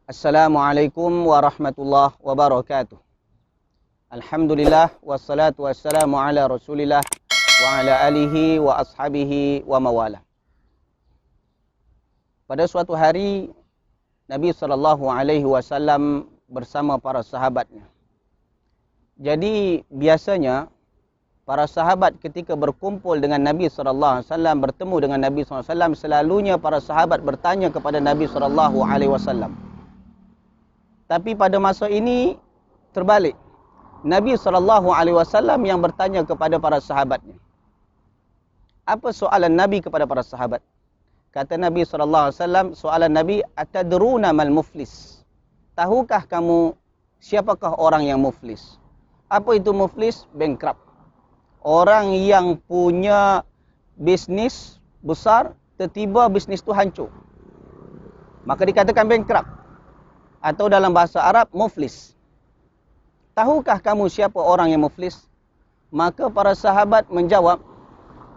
Assalamualaikum warahmatullahi wabarakatuh. Alhamdulillah wassalatu wassalamu ala Rasulillah wa ala alihi wa ashabihi wa mawalah. Pada suatu hari Nabi SAW bersama para sahabatnya. Jadi biasanya para sahabat ketika berkumpul dengan Nabi SAW, bertemu dengan Nabi SAW, selalunya para sahabat bertanya kepada Nabi SAW. Tapi pada masa ini terbalik. Nabi SAW yang bertanya kepada para sahabatnya. Apa soalan Nabi kepada para sahabat? Kata Nabi SAW, soalan Nabi, atadruna mal muflis? Tahukah kamu siapakah orang yang muflis? Apa itu muflis? Bankrupt. Orang yang punya bisnis besar, tiba-tiba bisnis itu hancur, maka dikatakan bankrupt. Atau dalam bahasa Arab, muflis. Tahukah kamu siapa orang yang muflis? Maka para sahabat menjawab,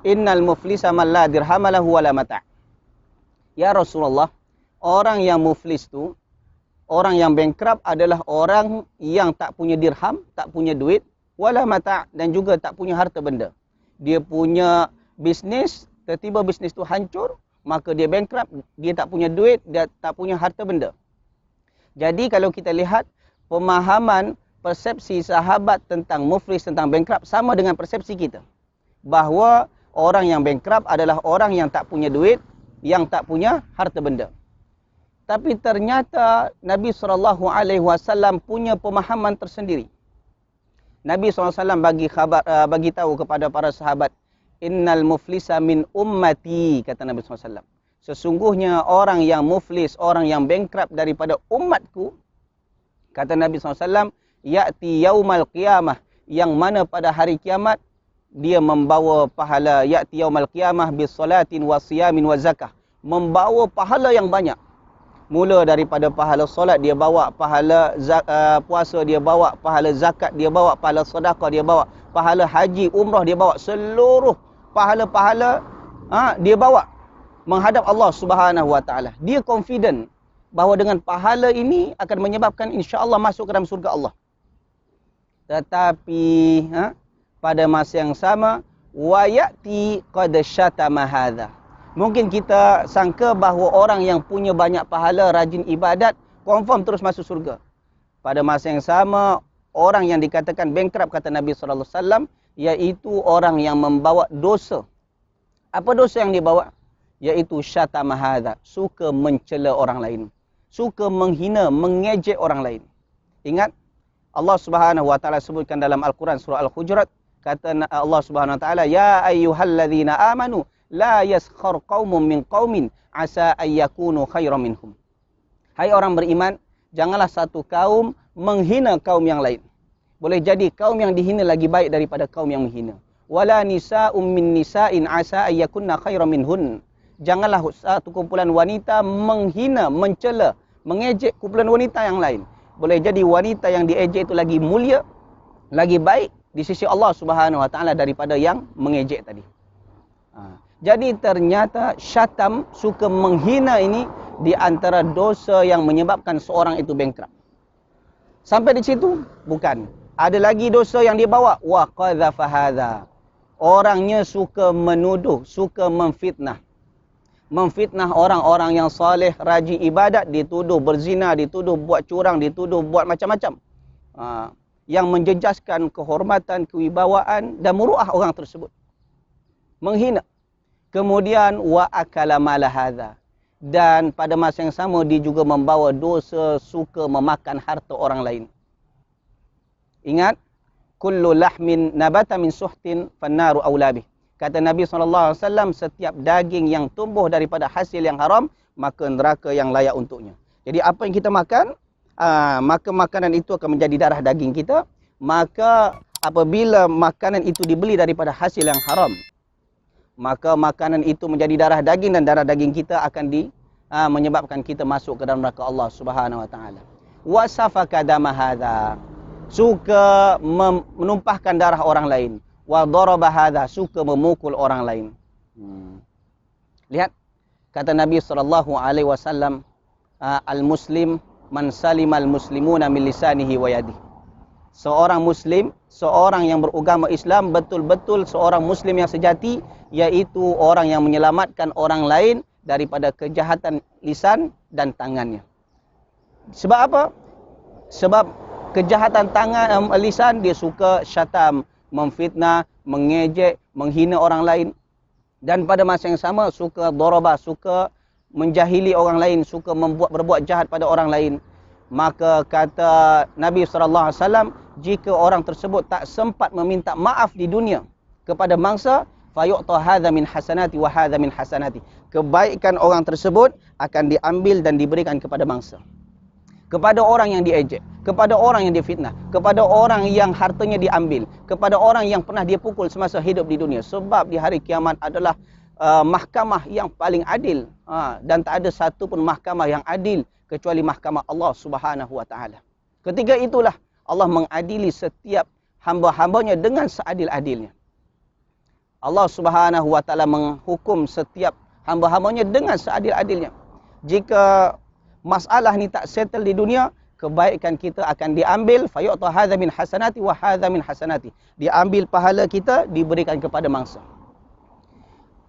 innal muflisa man la dirham lahu wala mata'. Ya Rasulullah, orang yang muflis itu, orang yang bankrupt adalah orang yang tak punya dirham, tak punya duit, wala mata', dan juga tak punya harta benda. Dia punya bisnis, tiba-tiba bisnis itu hancur, maka dia bankrupt, dia tak punya duit, dia tak punya harta benda. Jadi kalau kita lihat pemahaman persepsi sahabat tentang muflis, tentang bankrupt sama dengan persepsi kita. Bahawa orang yang bankrupt adalah orang yang tak punya duit, yang tak punya harta benda. Tapi ternyata Nabi SAW punya pemahaman tersendiri. Nabi SAW bagi tahu kepada para sahabat, innal muflisa min ummati, kata Nabi SAW. Sesungguhnya orang yang muflis, orang yang bankrupt daripada umatku, kata Nabi SAW, ya'ti yaumal qiyamah, yang mana pada hari kiamat dia membawa pahala, ya'ti yaumal qiyamah bis salatin wa siyamin wa zakah, membawa pahala yang banyak. Mula daripada pahala solat dia bawa, pahala puasa dia bawa, pahala zakat dia bawa, pahala sedekah dia bawa, pahala haji, umrah dia bawa, seluruh pahala-pahala dia bawa menghadap Allah Subhanahu wa taala. Dia confident bahawa dengan pahala ini akan menyebabkan insya-Allah masuk ke dalam surga Allah. Tetapi pada masa yang sama, wa ya'ti qad syatama hadza. Mungkin kita sangka bahawa orang yang punya banyak pahala, rajin ibadat, confirm terus masuk surga. Pada masa yang sama, orang yang dikatakan bankrupt, kata Nabi sallallahu alaihi wasallam, iaitu orang yang membawa dosa. Apa dosa yang dibawa? Iaitu syatama hadza, suka mencela orang lain, suka menghina, mengejek orang lain. Ingat, Allah Subhanahu wa taala sebutkan dalam Al-Quran surah Al-Hujurat, kata Allah Subhanahu wa taala, ya ayyuhalladzina amanu la yaskhar qaumun min qaumin asa ayyakunu khairan minhum. Hai orang beriman, janganlah satu kaum menghina kaum yang lain. Boleh jadi kaum yang dihina lagi baik daripada kaum yang menghina. Wala nisa'um min nisa'in asa ayyakunna khairan minhun. Janganlah satu kumpulan wanita menghina, mencela, mengejek kumpulan wanita yang lain. Boleh jadi wanita yang diejek itu lagi mulia, lagi baik di sisi Allah Subhanahu wa taala daripada yang mengejek tadi. Jadi ternyata syatam, suka menghina ini di antara dosa yang menyebabkan seorang itu bankrupt. Sampai di situ? Bukan. Ada lagi dosa yang dibawa, wa qadzafa hadza. Orangnya suka menuduh, suka memfitnah. Memfitnah orang-orang yang saleh, rajin ibadat, dituduh berzina, dituduh buat curang, dituduh buat macam-macam. Yang menjejaskan kehormatan, kewibawaan dan muruah orang tersebut. Menghina. Kemudian wa akala mala hadza. Dan pada masa yang sama dia juga membawa dosa suka memakan harta orang lain. Ingat, kullu lahmin nabata min suhtin fannaru aula bih. Kata Nabi SAW, setiap daging yang tumbuh daripada hasil yang haram, maka neraka yang layak untuknya. Jadi apa yang kita makan, maka makanan itu akan menjadi darah daging kita. Maka apabila makanan itu dibeli daripada hasil yang haram, maka makanan itu menjadi darah daging, dan darah daging kita akan menyebabkan kita masuk ke dalam neraka Allah Subhanahu wa taala. Wa safaka dama hadza. Suka menumpahkan darah orang lain. Wa daraba hadza, suka memukul orang lain. Lihat kata Nabi SAW, al-muslim man salimal muslimuna min lisanihi wa yadihi. Seorang muslim, seorang yang beragama Islam, betul-betul seorang muslim yang sejati, iaitu orang yang menyelamatkan orang lain daripada kejahatan lisan dan tangannya. Sebab apa? Sebab kejahatan tangan, lisan, dia suka syatam, memfitnah, mengejek, menghina orang lain. Dan pada masa yang sama suka darabah, suka menjahili orang lain, suka berbuat jahat pada orang lain. Maka kata Nabi SAW, jika orang tersebut tak sempat meminta maaf di dunia kepada mangsa, fayu'ta hadza min hasanati wa hadza min hasanati. Kebaikan orang tersebut akan diambil dan diberikan kepada mangsa. Kepada orang yang diejek, kepada orang yang difitnah, kepada orang yang hartanya diambil, kepada orang yang pernah dia pukul semasa hidup di dunia. Sebab di hari kiamat adalah mahkamah yang paling adil, dan tak ada satu pun mahkamah yang adil kecuali mahkamah Allah Subhanahu wa taala. Ketika itulah Allah mengadili setiap hamba-hambanya dengan seadil-adilnya. Allah Subhanahu wa taala menghukum setiap hamba-hambanya dengan seadil-adilnya. Jika masalah ni tak settle di dunia, kebaikan kita akan diambil, fayu'ta hadza min hasanati wa hadza min hasanati. Diambil pahala kita, diberikan kepada mangsa.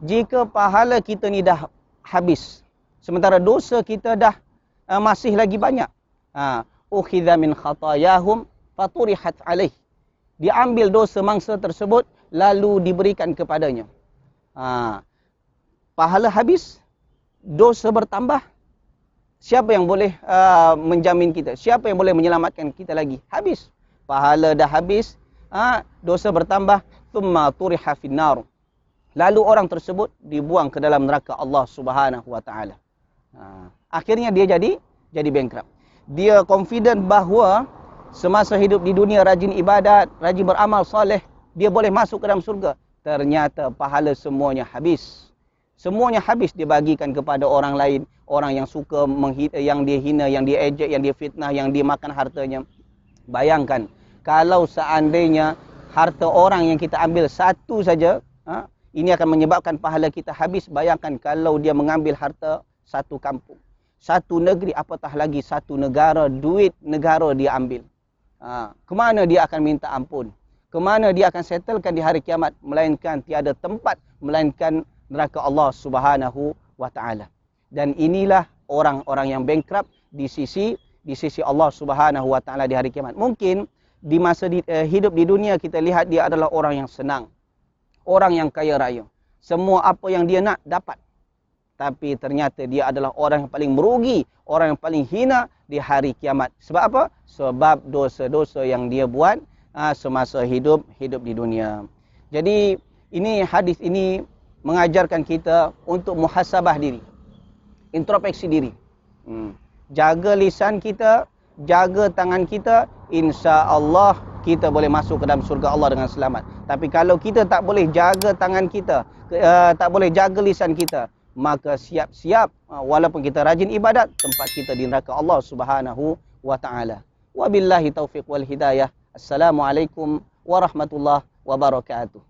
Jika pahala kita ni dah habis, sementara dosa kita dah masih lagi banyak, ukhidha min khatayahum faturihat alaih. Diambil dosa mangsa tersebut lalu diberikan kepadanya. Pahala habis, dosa bertambah. Siapa yang boleh menjamin kita? Siapa yang boleh menyelamatkan kita lagi? Habis. Pahala dah habis, dosa bertambah, thumma turiha finnar. Lalu orang tersebut dibuang ke dalam neraka Allah Subhanahu wa taala. Akhirnya dia jadi bankrupt. Dia confident bahawa semasa hidup di dunia rajin ibadat, rajin beramal soleh, dia boleh masuk ke dalam surga. Ternyata pahala semuanya habis. Semuanya habis dibagikan kepada orang lain, orang yang suka yang dia hina, yang dia ejek, yang dia fitnah, yang dia makan hartanya. Bayangkan kalau seandainya harta orang yang kita ambil satu saja, ini akan menyebabkan pahala kita habis. Bayangkan kalau dia mengambil harta satu kampung, satu negeri, apatah lagi satu negara, duit negara dia ambil. Kemana dia akan minta ampun? Kemana dia akan settlekan di hari kiamat? Melainkan tiada tempat, melainkan neraka Allah Subhanahu wa taala. Dan inilah orang-orang yang bankrupt di sisi Allah Subhanahu wa taala di hari kiamat. Mungkin di masa hidup di dunia kita lihat dia adalah orang yang senang, orang yang kaya raya. Semua apa yang dia nak dapat. Tapi ternyata dia adalah orang yang paling merugi, orang yang paling hina di hari kiamat. Sebab apa? Sebab dosa-dosa yang dia buat semasa hidup di dunia. Jadi ini hadis ini mengajarkan kita untuk muhasabah diri, introspeksi diri. Jaga lisan kita, jaga tangan kita, insya-Allah kita boleh masuk ke dalam surga Allah dengan selamat. Tapi kalau kita tak boleh jaga tangan kita, tak boleh jaga lisan kita, maka siap-siap walaupun kita rajin ibadat, tempat kita di neraka Allah Subhanahu wa taala. Wabillahi taufiq wal hidayah. Assalamualaikum warahmatullahi wabarakatuh.